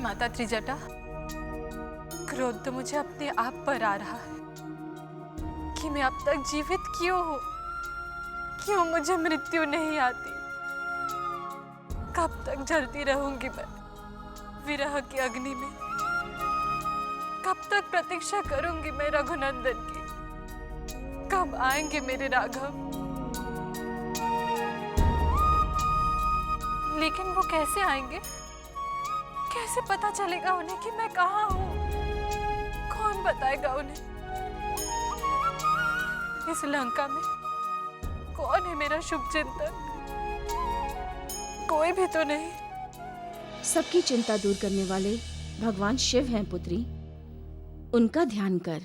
माता त्रिजटा, क्रोध तो मुझे अपने आप पर आ रहा है कि मैं अब तक जीवित क्यों हूँ, क्यों मुझे मृत्यु नहीं आती। कब तक जलती रहूंगी मैं विरह की अग्नि में, कब तक प्रतीक्षा करूंगी मैं रघुनंदन की, कब आएंगे मेरे राघव। लेकिन वो कैसे आएंगे, कैसे पता चलेगा उन्हें कि मैं कहाँ हूँ, कौन बताएगा उन्हें। इस लंका में कौन है मेरा शुभ चिंतक, कोई भी तो नहीं। सबकी चिंता दूर करने वाले भगवान शिव हैं पुत्री, उनका ध्यान कर।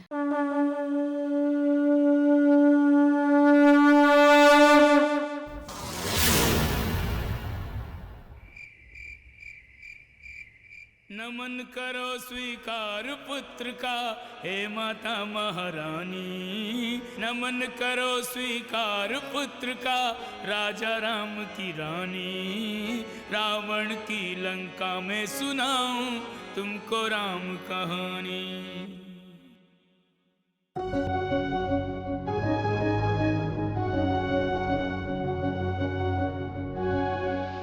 नमन करो स्वीकार पुत्र का, हे माता महारानी। नमन करो स्वीकार पुत्र का, राजा राम की रानी। रावण की लंका में सुनाऊं तुमको राम कहानी।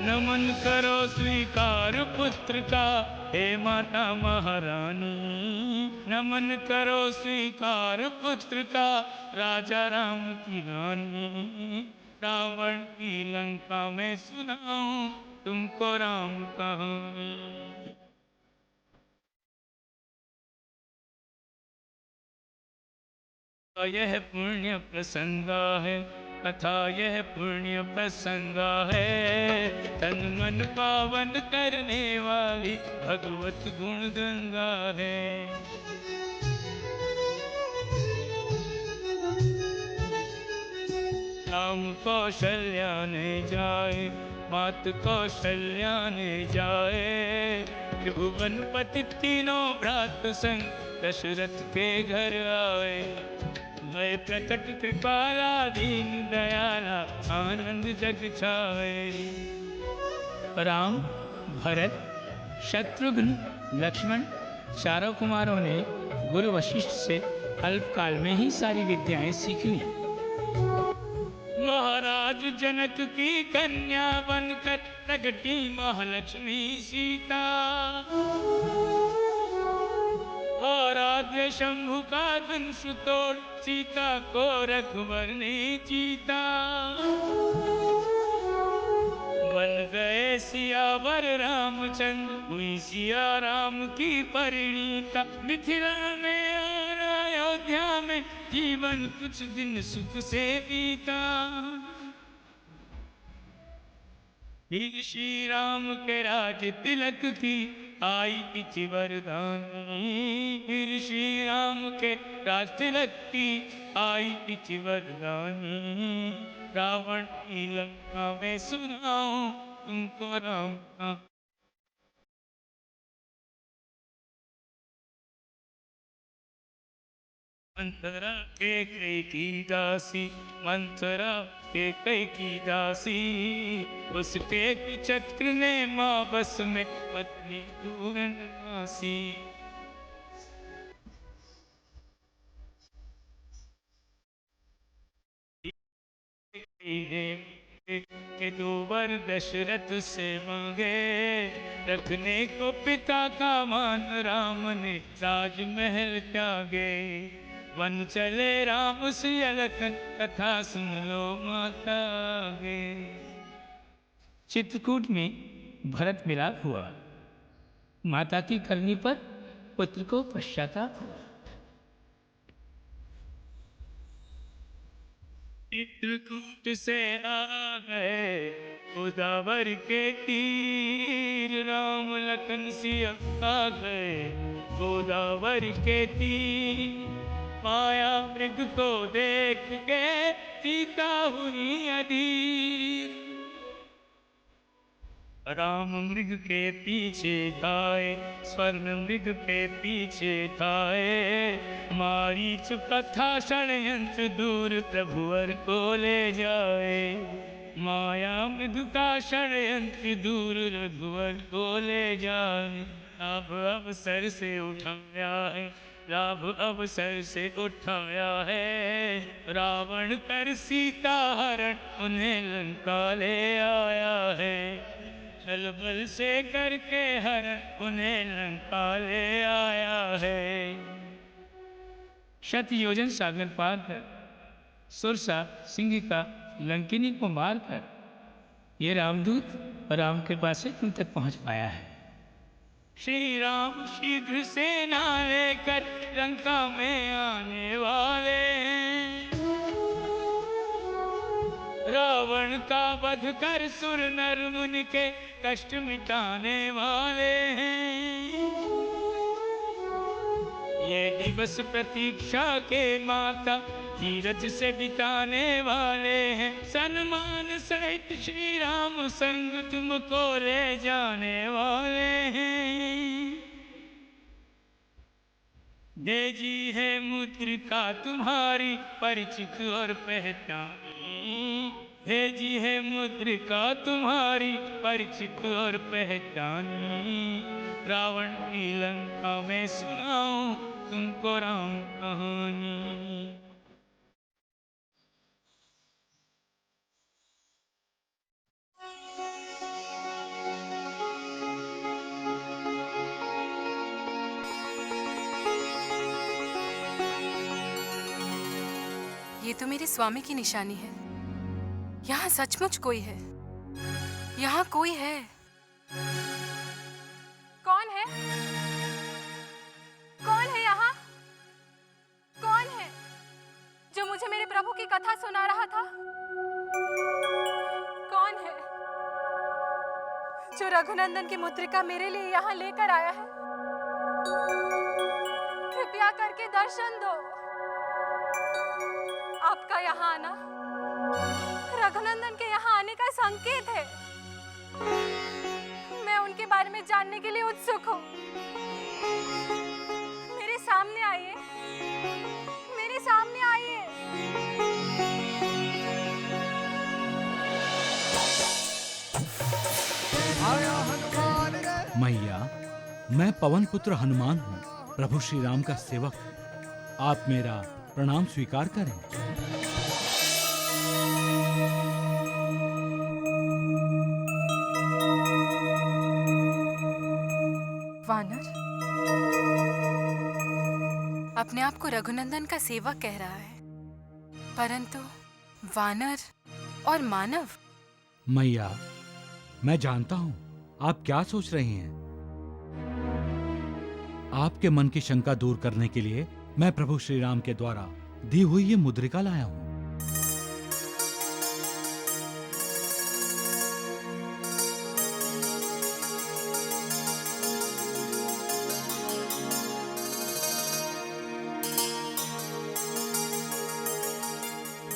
नमन करो स्वीकार पुत्र का, हे माता महारानी। नमन करो स्वीकार पुत्र का, राजा राम की रानी। रावण की लंका में सुनाऊं तुमको राम कहानी। यह पुण्य प्रसंग है, कथा यह पुण्य प्रसंग है। तन मन पावन करने वाली भगवत गुण गंगा है। राम कौशल्या ने जाए, मात कौशल्या ने जाए। त्रिभुवन पति तीनों भ्रात संग दशरथ के घर आए। भय प्रकट कृपाला दीन दयाला, आनंद जग छाए। राम, भरत, शत्रुघ्न, लक्ष्मण चारों कुमारों ने गुरु वशिष्ठ से अल्पकाल में ही सारी विद्याएं सीख ली। महाराज जनक की कन्या बनकर प्रगटी महालक्ष्मी सीता। आराध्य शंभु का धनुष तोड़, सीता को रघुवर ने जीता। बन गए सियावर रामचंद्र, हुई सिया राम की परिणीता। मिथिला में और अयोध्या में जीवन कुछ दिन सुख से बीता। फिर श्री राम के राज तिलक की आई पिछी वरदानी। फिर श्री राम के राज तिलक की आई पिछी वरदानी। रावण की लंका में सुनाऊं तुमको राम का। मंथरा के कई की दासी, मंथरा के कई की दासी। उसके चक्र ने माँ बस में पत्नी पूर्णमासी। के दो वर दशरथ से मांगे, रखने को पिता का मान राम ने राजमहल त्यागे। वन चले राम सिया लखन, कथा सुन लो माता गे। चित्रकूट में भरत मिलाप हुआ। माता की करनी पर पुत्र को पश्चाताप हुआ। चित्रकूट से आ गए गोदावर के तीर। राम लखन सिया आ गए गोदावर के तीर। माया मृग को देख के सीता हुई अधीर। राम मृग के पीछे धाए, स्वर्ण मृग के पीछे धाए। मारीच कथा षड्यंत्र दूर, प्रभुवर को ले जाए। माया मृग का षड्यंत्र दूर, रघुवर को ले जाए। लाभ अवसर से उठम्या है, लाभ अवसर से उठम्या है। रावण कर सीता हरण उन्हें लंका ले आया है, छल बल से करके हरण उन्हें लंका ले आया है। शत योजन सागर पार कर सुरसा सिंह का लंकिनी को मार कर ये रामदूत राम के पास से तुम तक पहुंच पाया है। श्री राम शीघ्र सेना लेकर लंका में आने वाले हैं, रावण का वध कर सुर नर मुनि के कष्ट मिटाने वाले हैं। ये दिवस प्रतीक्षा के माता धीरज से बिताने वाले हैं, सन्मान सहित श्री राम संग तुमको ले जाने वाले हैं। देजी है मुद्रिका तुम्हारी परिचित और पहचानी, भेजी है मुद्रिका तुम्हारी परिचित और पहचानी। रावण की लंका में सुनाऊं तुमको राम कहानी। ये तो मेरे स्वामी की निशानी है। यहाँ सचमुच कोई है, यहाँ कोई है। कौन है? कौन है यहाँ? कौन है जो मुझे मेरे प्रभु की कथा सुना रहा था? कौन है जो रघुनंदन की मुद्रिका मेरे लिए यहाँ लेकर आया है? कृपया करके दर्शन दो। आपका यहाँ आना रघुनंदन के यहाँ आने का संकेत है। मैं उनके बारे में जानने के लिए उत्सुक हूँ। मेरे सामने आइए, मेरे सामने आइए। मैया, मैं पवन पुत्र हनुमान हूँ, प्रभु श्री राम का सेवक। आप मेरा प्रणाम स्वीकार करें। वानर अपने आप को रघुनंदन का सेवक कह रहा है, परंतु वानर और मानव। मैया, मैं जानता हूँ आप क्या सोच रही हैं। आपके मन की शंका दूर करने के लिए मैं प्रभु श्री राम के द्वारा दी हुई ये मुद्रिका लाया हूँ।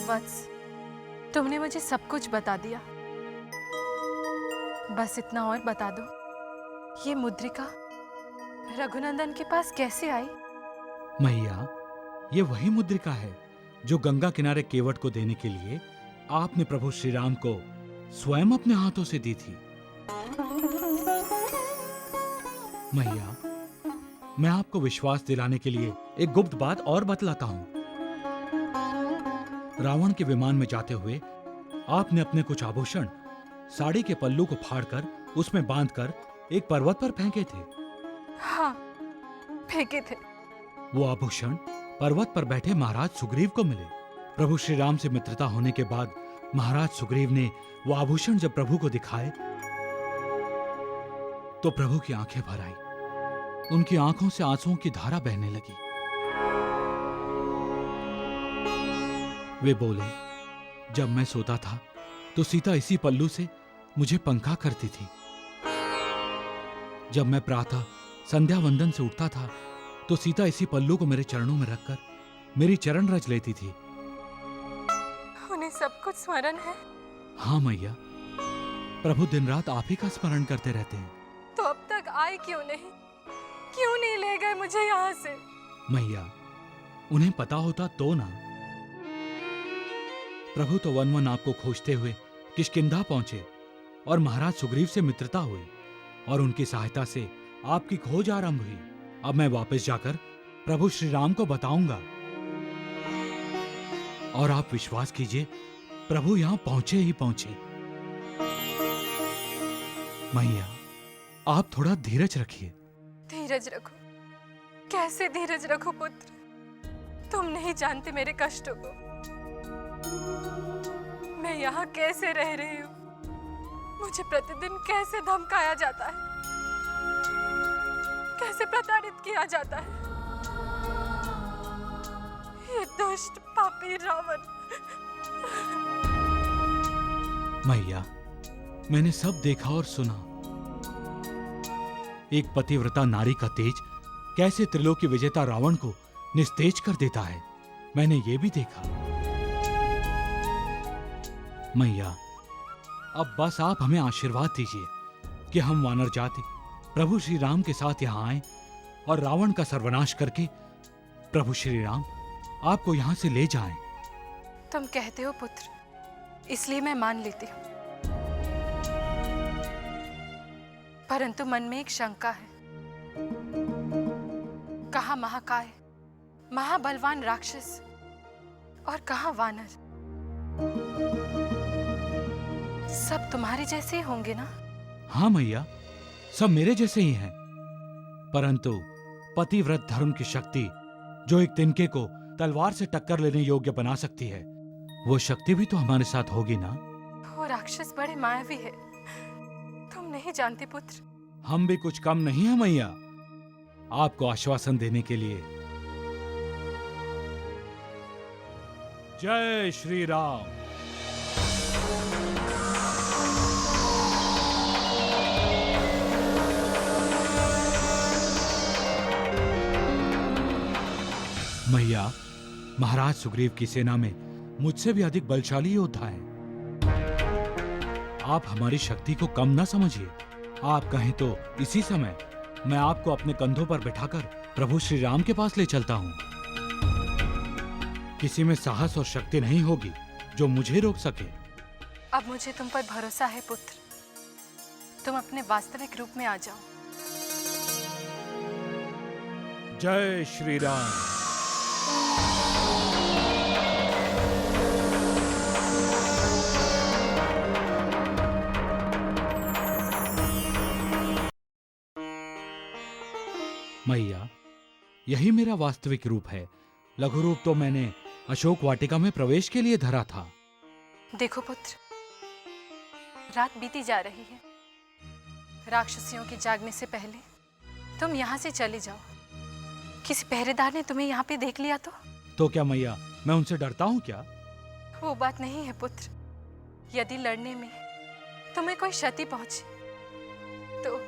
वत्स, तुमने मुझे सब कुछ बता दिया। बस इतना और बता दो, ये मुद्रिका रघुनंदन के पास कैसे आई? मैया, ये वही मुद्रिका है जो गंगा किनारे केवट को देने के लिए आपने प्रभु श्री राम को स्वयं अपने हाथों से दी थी। मैया, मैं आपको विश्वास दिलाने के लिए एक गुप्त बात और बतलाता हूं। रावण के विमान में जाते हुए आपने अपने कुछ आभूषण साड़ी के पल्लू को फाड़कर उसमें बांधकर एक पर्वत पर फेंके थे। हाँ, फेंके थे। वो आभूषण पर्वत पर बैठे महाराज सुग्रीव को मिले। प्रभु श्री राम से मित्रता होने के बाद महाराज सुग्रीव ने वो आभूषण जब प्रभु को दिखाए तो प्रभु की आंखें भर आई। उनकी आंखों से आंसुओं की धारा बहने लगी। वे बोले, जब मैं सोता था तो सीता इसी पल्लू से मुझे पंखा करती थी। जब मैं प्रातः संध्या वंदन से उठता था तो सीता इसी पल्लू को मेरे चरणों में रखकर मेरी चरण रच लेती थी। उन्हें सब कुछ स्मरण है? हाँ मैया, प्रभु दिन रात आप ही का स्मरण करते रहते हैं। तो अब तक आए क्यों नहीं? क्यों नहीं ले गए मुझे यहाँ से? मैया, उन्हें पता होता तो ना। प्रभु तो वन वन आपको खोजते हुए किष्किंधा पहुंचे और महाराज सुग्रीव से मित्रता हुई और उनकी सहायता से आपकी खोज आरंभ हुई। अब मैं वापस जाकर प्रभु श्री राम को बताऊंगा। और आप विश्वास कीजिए, प्रभु यहां पहुंचे ही पहुंचे। मैया, आप थोड़ा धीरज रखिए। धीरज रखो? कैसे धीरज रखो पुत्र? तुम नहीं जानते मेरे कष्टों को। मैं यहाँ कैसे रह रही हूँ, मुझे प्रतिदिन कैसे धमकाया जाता है, कैसे प्रताड़ित किया जाता है। ये दुष्ट पापी रावण। मैया, मैंने सब देखा और सुना। एक पतिव्रता नारी का तेज कैसे त्रिलोकी विजेता रावण को निस्तेज कर देता है, मैंने ये भी देखा। मैया, अब बस आप हमें आशीर्वाद दीजिए कि हम वानर जाति प्रभु श्री राम के साथ यहां आए और रावण का सर्वनाश करके प्रभु श्री राम आपको यहां से ले जाएं। तुम कहते हो पुत्र, इसलिए मैं मान लेती हूँ, परंतु मन में एक शंका है। कहाँ महाकाय, महाबलवान राक्षस, और कहाँ वानर? सब तुम्हारे जैसे ही होंगे ना? हाँ मैया, सब मेरे जैसे ही हैं, परंतु पतिव्रत धर्म की शक्ति जो एक तिनके को तलवार से टक्कर लेने योग्य बना सकती है, वो शक्ति भी तो हमारे साथ होगी ना। वो राक्षस बड़े मायावी है, तुम नहीं जानते पुत्र। हम भी कुछ कम नहीं है मैया, आपको आश्वासन देने के लिए। जय श्री राम। मैया, महाराज सुग्रीव की सेना में मुझसे भी अधिक बलशाली योद्धा हैं। आप हमारी शक्ति को कम न समझिए। आप कहें तो इसी समय मैं आपको अपने कंधों पर बिठाकर प्रभु श्री राम के पास ले चलता हूं। किसी में साहस और शक्ति नहीं होगी जो मुझे रोक सके। अब मुझे तुम पर भरोसा है पुत्र, तुम अपने वास्तविक रूप में आ जाओ। जय श्री राम। मैया, यही मेरा वास्तविक रूप है। लघु रूप तो मैंने अशोक वाटिका में प्रवेश के लिए धरा था। देखो पुत्र, रात बीती जा रही है। राक्षसियों के जागने से पहले तुम यहाँ से चले जाओ। किसी पहरेदार ने तुम्हें यहाँ पे देख लिया तो क्या मैया, मैं उनसे डरता हूँ क्या? वो बात नहीं है पुत्र। यदि लड़ने में तुम्हें कोई क्षति पहुंचे तो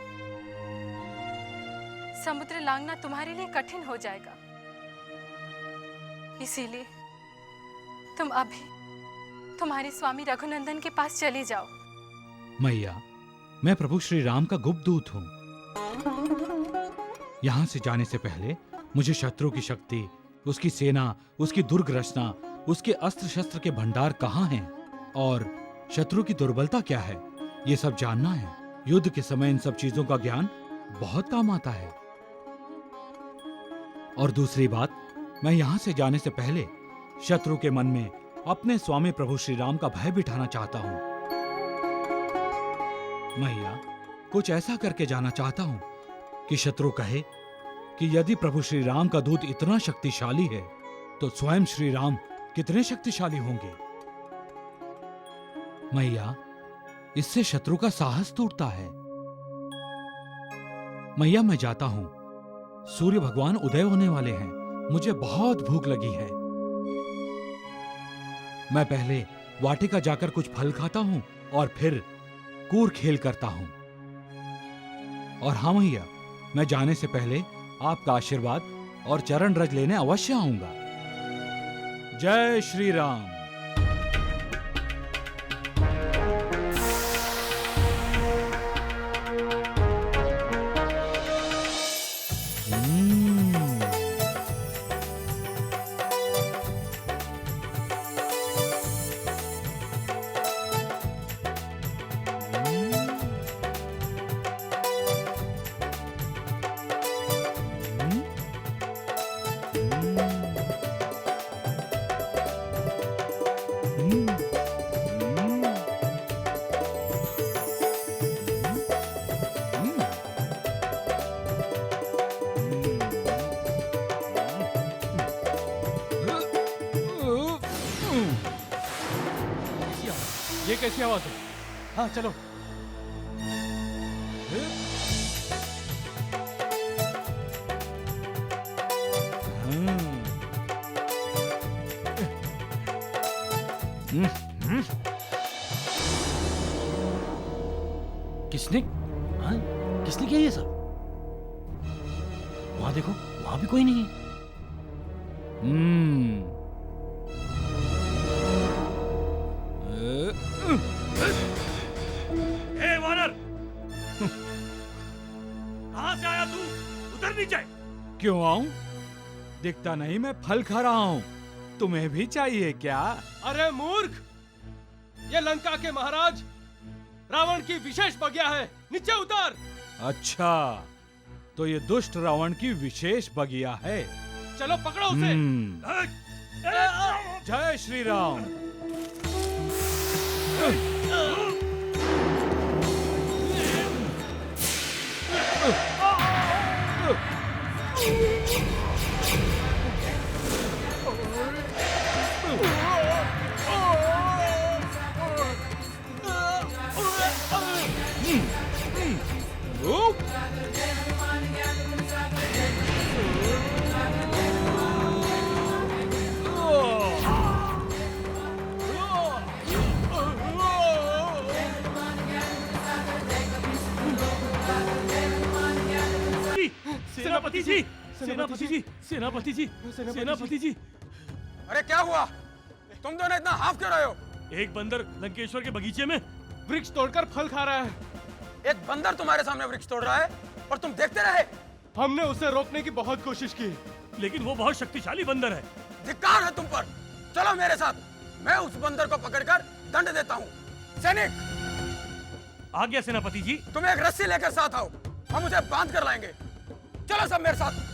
समुद्र लांघना तुम्हारे लिए कठिन हो जाएगा। इसीलिए तुम अभी तुम्हारे स्वामी रघुनंदन के पास चले जाओ। मैया, मैं प्रभु श्री राम का गुप्त दूत हूँ। यहाँ से जाने से पहले मुझे शत्रु की शक्ति, उसकी सेना, उसकी दुर्ग रचना, उसके अस्त्र शस्त्र के भंडार कहाँ हैं और शत्रु की दुर्बलता क्या है, ये सब जानना है। युद्ध के समय इन सब चीजों का ज्ञान बहुत काम आता है। और दूसरी बात, मैं यहाँ से जाने से पहले शत्रु के मन में अपने स्वामी प्रभु श्री राम का भय बिठाना चाहता हूँ। मैया, कुछ ऐसा करके जाना चाहता हूँ कि शत्रु कहे कि यदि प्रभु श्री राम का दूत इतना शक्तिशाली है तो स्वयं श्री राम कितने शक्तिशाली होंगे। मैया, इससे शत्रु का साहस टूटता है। मैया, मैं जाता हूं। सूर्य भगवान उदय होने वाले हैं। मुझे बहुत भूख लगी है। मैं पहले वाटिका जाकर कुछ फल खाता हूं और फिर कूर खेल करता हूं। और हाँ मैया, मैं जाने से पहले आपका आशीर्वाद और चरण रज लेने अवश्य आऊंगा। जय श्री राम। ये कैसी आवाज है? हाँ चलो। किसने? हाँ? किसने किया ये सब? वहां देखो, वहां भी कोई नहीं है। ए वानर, कहां से आया तू? उतर नीचे। क्यों आऊं? दिखता नहीं मैं फल खा रहा हूं। तुम्हें भी चाहिए क्या? अरे मूर्ख, ये लंका के महाराज रावण की विशेष बगिया है, नीचे उतर। अच्छा, तो ये दुष्ट रावण की विशेष बगिया है। चलो पकड़ो उसे। जय श्री राम। सेनापति जी, सेनापति जी, सेनापति जी, सेनापति जी। अरे क्या हुआ? तुम दोनों इतना हाफ क्यों रहे हो? एक बंदर लंकेश्वर के बगीचे में वृक्ष तोड़कर फल खा रहा है। एक बंदर तुम्हारे सामने वृक्ष तोड़ रहा है और तुम देखते रहे? हमने उसे रोकने की बहुत कोशिश की, लेकिन वो बहुत शक्तिशाली बंदर है। धिक्कार है तुम पर। चलो मेरे साथ, मैं उस बंदर को पकड़कर दंड देता हूँ। सैनिक, आ गया सेनापति जी। तुम एक रस्सी लेकर साथ आओ, हम उसे बांध कर लाएंगे। चलो सब मेरे साथ।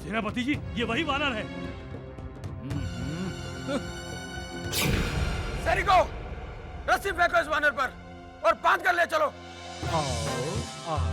सेनापति जी, ये वही वानर है। सैनिकों, रस्सी फेंको इस वानर पर और बांध कर ले चलो। आओ, आओ।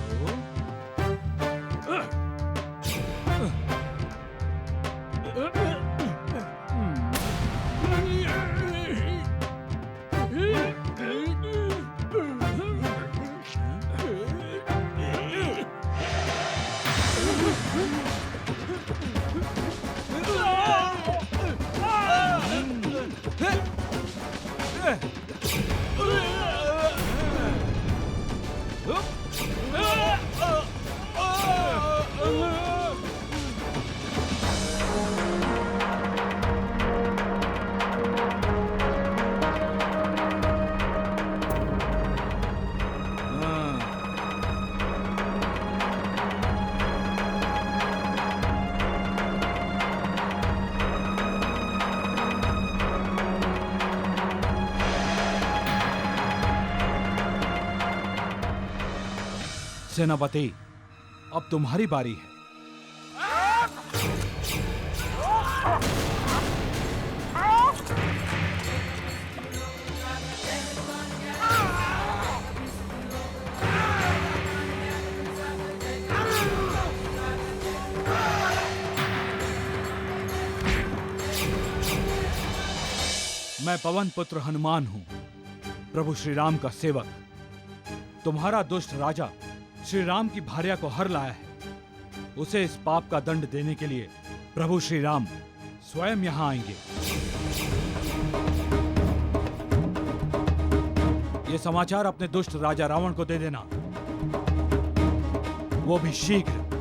सेनापति, अब तुम्हारी बारी है। मैं पवन पुत्र हनुमान हूं, प्रभु श्री राम का सेवक। तुम्हारा दुष्ट राजा श्री राम की भार्या को हर लाया है। उसे इस पाप का दंड देने के लिए प्रभु श्री राम स्वयं यहां आएंगे। ये समाचार अपने दुष्ट राजा रावण को दे देना, वो भी शीघ्र।